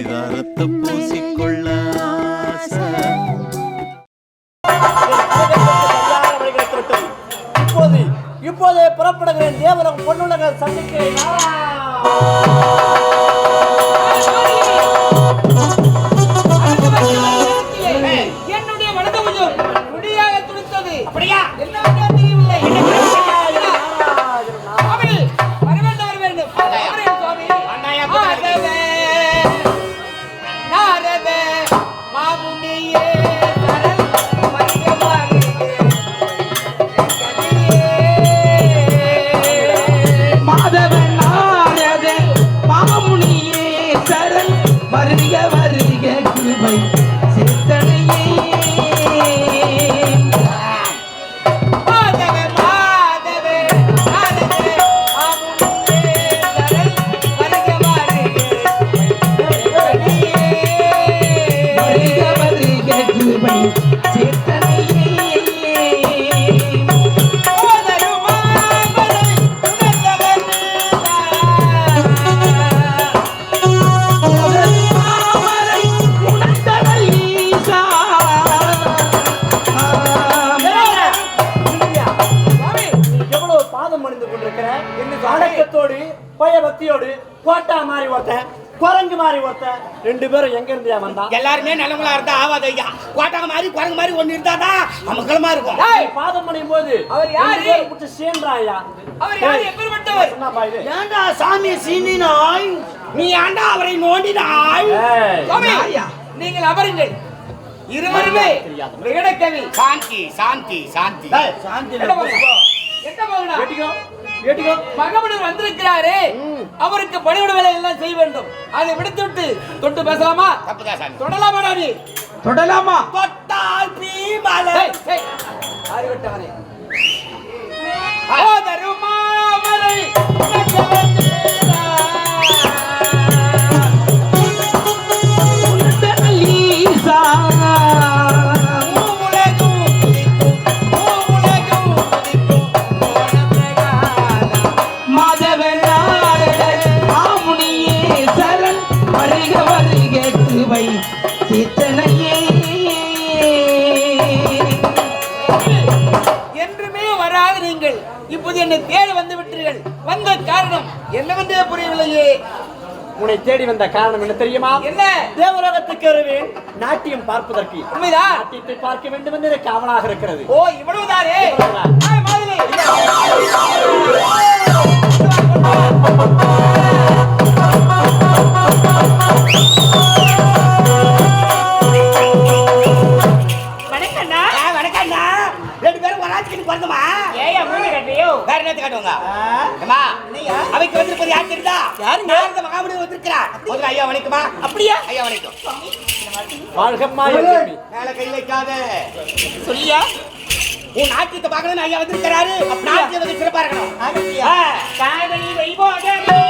பரிதாரத்தை பூசிக்கொள்ள இப்போது புறப்படுகிறேன் தேவரம் பொன்னுலக சந்திக்க என்னுடைய வலது புஜம் முடியாக துடித்தது. அப்படியா? என்ன தெரியவில்லை. பயபக்தியோடு கோட்டா மாறி ஒருத்தன் குரங்கு மாறி ஒருத்தன் ரெண்டு பேரும் எங்க இருந்தியா வந்தா? எல்லாருமே நல்லவங்களா இருந்தா ஆவாத ஐயா. கோட்டாங்க மாதிரி குரங்கு மாதிரி ஒண்ணு இருந்தாதான் அமங்கலமா இருக்கும். பாதம் பண்ணும் போது அவர் யாரு புடிச்சு சேன்றாயா? அவர் யாரு? எப்பேர்ப்பட்டவர்? சொன்னா பாரு. ஏண்டா சாமி சீனினாய்? நீ ஏண்டா அவரை நோண்டினாய்? சாமி நீங்கள் அமருங்கள். இருவருமே விகடக்கவி. சாந்தி சாந்தி சாந்தி சாந்தி. என்ன போகடா? கேட்டிக்கோ. மகமனர் வந்திருக்கிறாரே, அவருக்கு பணிவிட வேலை எல்லாம் செய்ய வேண்டும். அதை விடுத்து விட்டு தொட்டு பேசலாமா? தப்புதான் சாமி. தொடலாமா? நாடி தொடலாமா? தொட்டால் பீமலை. அறிவிட்டவனே ஓதருமாமலை என்றுமே வராது. நீங்கள் இப்போது என்னை தேடி வந்து விட்டீர்கள். வந்த காரணம் என்னவென்றே புரியவில்லையே. உன்னை தேடி வந்த காரணம் என்ன தெரியுமா? என்ன? தேவலோகத்துக்கு வருவேன் நாட்டியம் பார்ப்பதற்கு. உண்மைதான். நாட்டியத்தை பார்க்க வேண்டும் என்று எனக்கு ஆவலாக இருக்கிறது. ஓ, இவ்வளவுதானே? அவைக்கு வந்திருப்பது யார் தெரியுதா? யாருங்க? மகாபலி வந்திருக்கிறார். முதல்ல ஐயா வணக்கமா? அப்படியா? ஐயா வணக்கம். வாழ்கம்மா. மேல கை வைக்காத சொல்லியா? உன் நாட்டியத்தை பார்க்கணும். ஐயா வந்திருக்கிறாரு. நாட்டியம் வந்து சிறப்பா இருக்கணும். காதலி வைபோகமே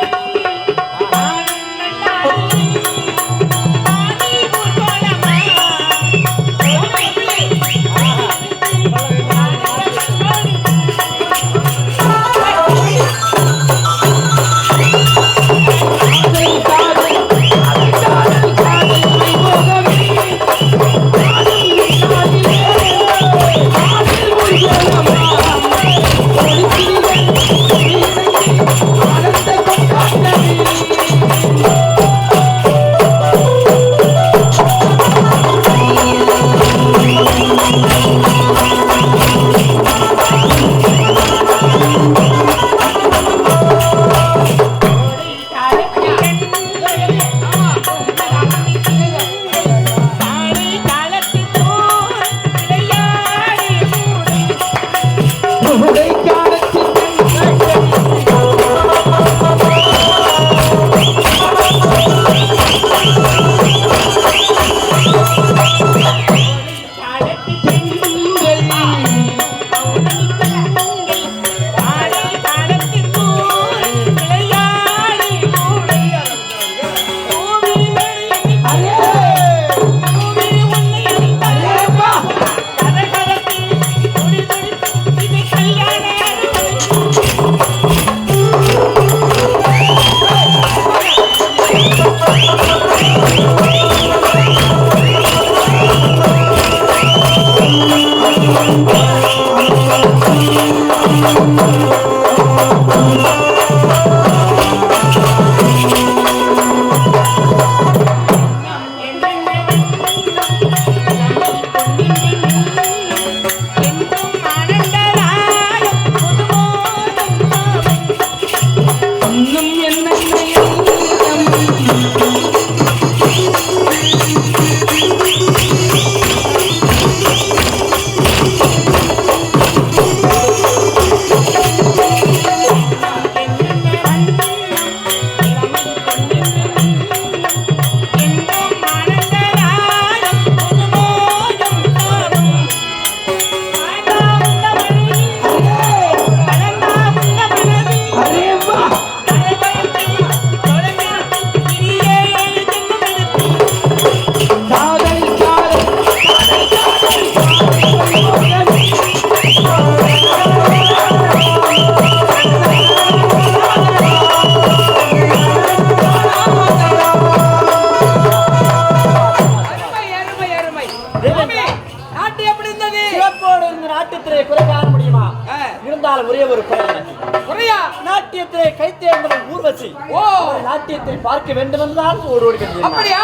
நாட்டியத்தை பார்க்க வேண்டும் என்றால் ஓடி அப்படியா?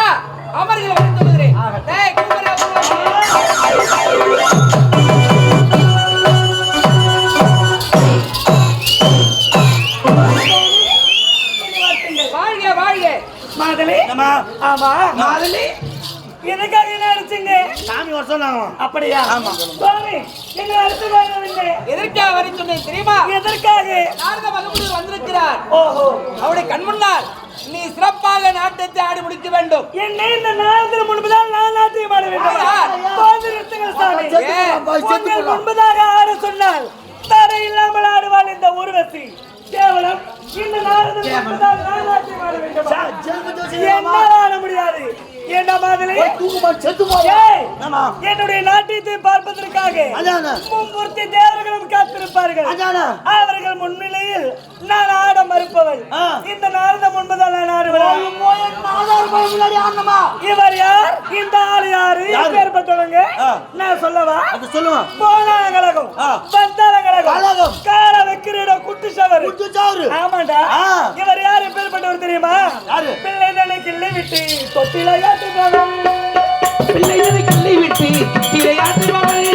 அமர்கள் வந்து சொல்கிறேன். டேய் கூமரே வாழ்க வாழ்க. மாதலி ஆமா மாதலி எனக்காக என்ன அடிச்சீங்க? சாமி வர சொன்னாங்க. அப்படியா? ஆமா. சுவாமி என்ன அடிச்சீங்க? எதற்காக வர சொன்னேன் தெரியுமா? எதற்காக? நாரத மகமுனிவர் வந்திருக்கிறார். ஓஹோ. அவருடைய கண் முன்னால் நீ சிறப்பாக நாட்டத்தை ஆடி முடிக்க வேண்டும். என்ன இந்த நாரதர் முன்புதான் நான் நாட்டியம் ஆட வேண்டும். பாந்து நிறுத்துங்கள் சாமி. முன்பதாக ஆட சொன்னால் தடை இல்லாமல் ஆடுவாள் இந்த ஊர்வசி. கேவலம் இந்த நாரதர் முன்பதாக நான் நாட்டியம் ஆட வேண்டும். என்னால் ஆட முடியாது. என்ன மாதிரி என்னுடைய நாட்டியத்தை பார்ப்பதற்காக மும்மூர்த்தி தேவர்களும் காத்திருப்பார்கள். அவர்கள் முன்னிலையில் நான் ஆட மறுப்பவள். இந்த நாரத முன்பதால் நான் ஆடுவேன். இவர் யார்? இந்த ஆள் யாரு? ஏற்பட்டவங்க நான் சொல்லவா? சொல்லுவேன். போனாங்கலகம் வந்தாலங்கலகம் கால வைக்கிறீட குட்டிச்சவர். ஆமாண்டா. இவர் யார்? எப்பேற்பட்டவர் தெரியுமா? பிள்ளை தானே கிள்ளி விட்டு தொட்டில பிள்ளைகளை கிள்ளி விட்டு திரையாட்டுபவள்.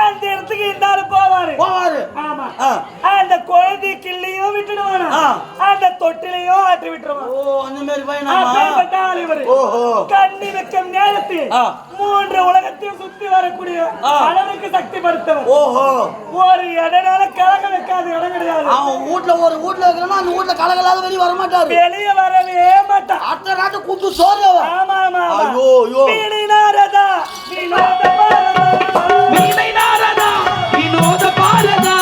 அந்த இடத்துக்கு இந்த போவாரு. ஆமா. அந்த குழந்தை கிள்ளியும் விட்டுடுவானா, அந்த தொட்டிலையும் ஆட்டி விட்டுருவான். கண்ணி வைக்கும் நேரத்தில் 3 உலகத்தையும் சுத்தி வரக்கூடிய அளவுக்கு சக்தி படுத்தவன். ஒரு இடனால கலக வைக்காத இடம் கிடையாது. அவன் வீட்டுல ஒரு வீட்டுல இருக்கிறனா அந்த வீட்டுல கலகலாத வெளியே வர மாட்டாரு. வெளியே வரவே மாட்டான். அத்த நாட்டு கூட்டு சோறு. ஆமா ஆமா. ஐயோ ஐயோ. வீணை நாரதா வினோத பாரதா. வீணை நாரதா வினோத பாரதா.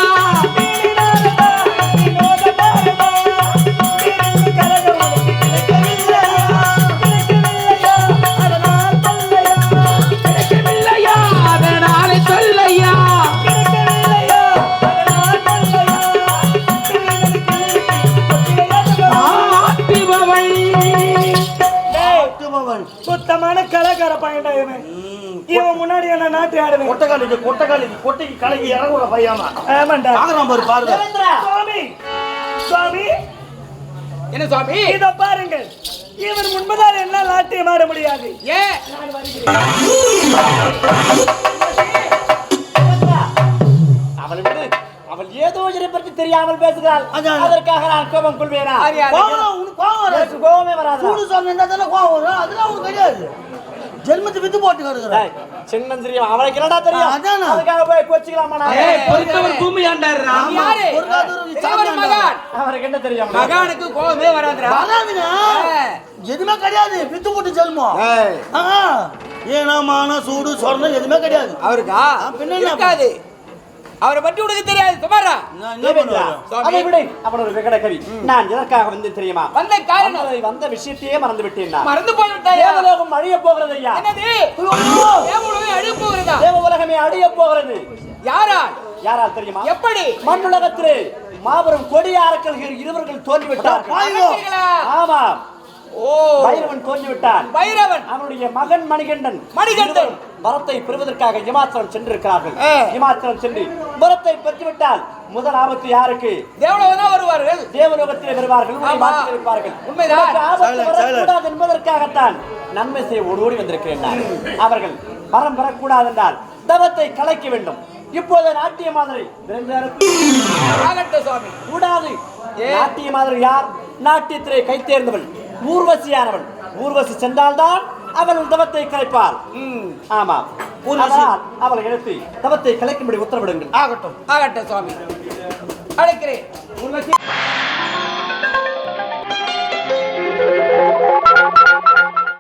சுத்தமான கலாக்கார பையன்டா இவன். இவன் முன்னாடி என்ன நாட்டு ஆடுவேன். கொட்டைக்கு கலக்கி இறங்குற பையனா. ஆமாண்டா. பாக்குறான் பாரு பாருங்க. சுவாமி சுவாமி என்ன சுவாமி? இத பாருங்கள். இவன் முன்பதால் என்ன நாட்டியம் ஆட முடியாது. ஏன்? நான் வருகிறேன். அவள் விடு. அவள் ஏதோ இதை பற்றி தெரியாமல் பேசுகிறாள். அதற்காக நான் கோபம் கொள்வேனா? கோபமே வராது. சூடு சொன்னா தானே கோபம் வரும். அதெல்லாம் உனக்கு கிடையாது. ஜென்மத்தை வித்து போட்டு கிடக்குறேன். சின்னம் தெரியும். அவளுக்கு என்னடா தெரியும்? அதுக்காக போய் கோச்சிக்கலாமா? பொறுத்தவர் தூமியாண்டாருடா. யாரு? ஒரு மகான். அவருக்கு என்ன தெரியும்? மகானுக்கு கோபமே வராதுடா. வராதுனா எதுமே கிடையாது. வித்து போட்டு ஜென்மம். ஏனா மான சூடு சொர்ணம் எதுமே கிடையாது. அவருக்கா? பின்ன இருக்காது. அவரை பற்றி உனக்கு தெரியாது. சுமாரா அதை விடு. அவன் ஒரு விகட கவி. நான் எதற்காக வந்து தெரியுமா? வந்த காரணம் வந்த விஷயத்தையே மறந்து விட்டேன். மறந்து போய்விட்டாய். தேவலோகம் அழிய போகிறது ஐயா. என்னது? தேவலோகமே அழிய போகிறதா? தேவ உலகமே அழிய போகிறது. யாரால்? யாரால் தெரியுமா? எப்படி? மண்ணுலகத்திலே மாபெரும் கொடிய அரக்கர்கள் இருவர்கள் தோன்றிவிட்டார்கள். அரக்கர்களா? ஆமா. ஓ பைரவன் தோன்றிவிட்டான். பைரவன் அவனுடைய மகன் மணிகண்டன் மணிகண்டன் வரத்தை பெறுவதற்காக இமாச்சலம் சென்றிருக்கிறார்கள். ஆ. இமாச்சலம் சென்று வரத்தை பெற்றுவிட்டால் முதல் ஆபத்து யாருக்கு? தேவலோகனா வருவார்கள். தேவலோகத்தில் வருவார்கள், உன்னை ஆமா. மாற்றி இருப்பார்கள். உண்மைதான். உனக்கு ஆபத்து சைலண்ட், வரக்கூடாது என்பதற்காகத்தான் நன்மை செய்ய ஓடோடி வந்திருக்கிறேன் நான். அவர்கள் வரம் வரக்கூடாது என்றால் தவத்தை கலைக்க வேண்டும். இப்போது நாட்டிய மாதிரி ஆகட்டும் சுவாமி. கூடாது. ஏன்? நாட்டிய மாதிரி யார்? நாட்டியத்திலே கை தேர்ந்தவள் ஊர்வசியானவள். ஊர்வசி சென்றால்தான் அவள் தவத்தை கலைப்பாள். ஆமா, அதனால் அவளை எழுப்பி தவத்தை கலைக்கும்படி உத்தரவிடுங்கள். ஆகட்டும் சுவாமி. அழைக்கிறேன்.